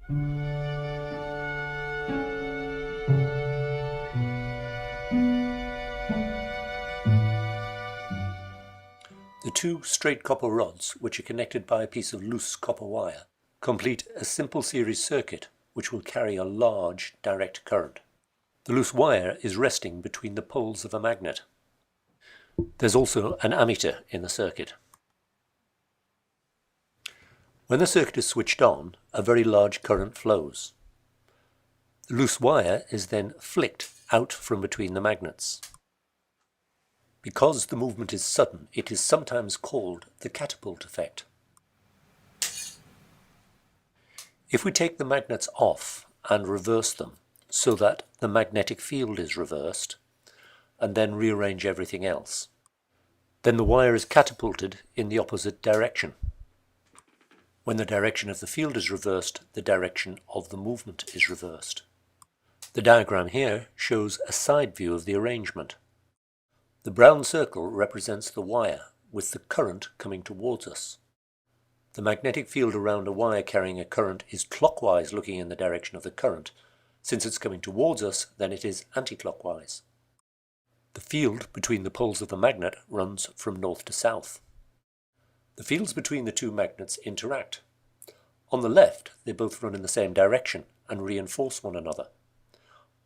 The two straight copper rods, which are connected by a piece of loose copper wire, complete a simple series circuit which will carry a large direct current. The loose wire is resting between the poles of a magnet. There's also an ammeter in the circuit. When the circuit is switched on, a very large current flows. The loose wire is then flicked out from between the magnets. Because the movement is sudden, it is sometimes called the catapult effect. If we take the magnets off and reverse them so that the magnetic field is reversed, and then rearrange everything else, then the wire is catapulted in the opposite direction. When the direction of the field is reversed, the direction of the movement is reversed. The diagram here shows a side view of the arrangement. The brown circle represents the wire with the current coming towards us. The magnetic field around a wire carrying a current is clockwise looking in the direction of the current. Since it's coming towards us, then it is anti-clockwise. The field between the poles of the magnet runs from north to south. The fields between the two magnets interact. On the left, they both run in the same direction and reinforce one another.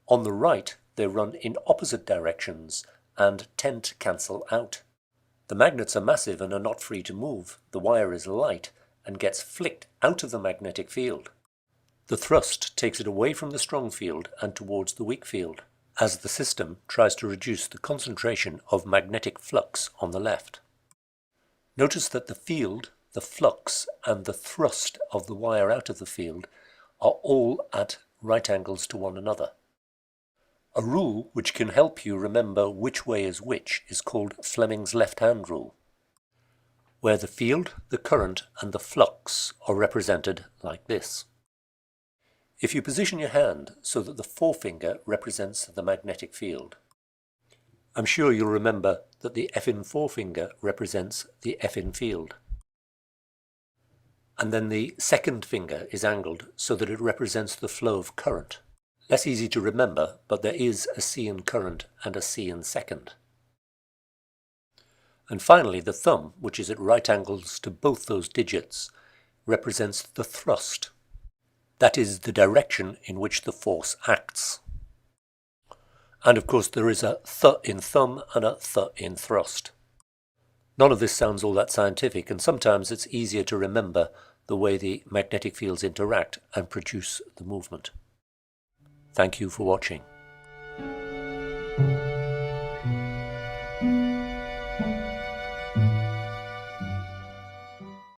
On the right, they run in opposite directions and tend to cancel out. The magnets are massive and are not free to move. The wire is light and gets flicked out of the magnetic field. The thrust takes it away from the strong field and towards the weak field, as the system tries to reduce the concentration of magnetic flux on the left. Notice that the field, the flux, and the thrust of the wire out of the field are all at right angles to one another. A rule which can help you remember which way is which is called Fleming's left-hand rule, where the field, the current, and the flux are represented like this. If you position your hand so that the forefinger represents the magnetic field, I'm sure you'll remember that the F in forefinger represents the F in field. And then the second finger is angled so that it represents the flow of current. Less easy to remember, but there is a C in current and a C in second. And finally, the thumb, which is at right angles to both those digits, represents the thrust. That is the direction in which the force acts. And of course there is a th in thumb and a th in thrust. None of this sounds all that scientific, and sometimes it's easier to remember the way the magnetic fields interact and produce the movement. Thank you for watching.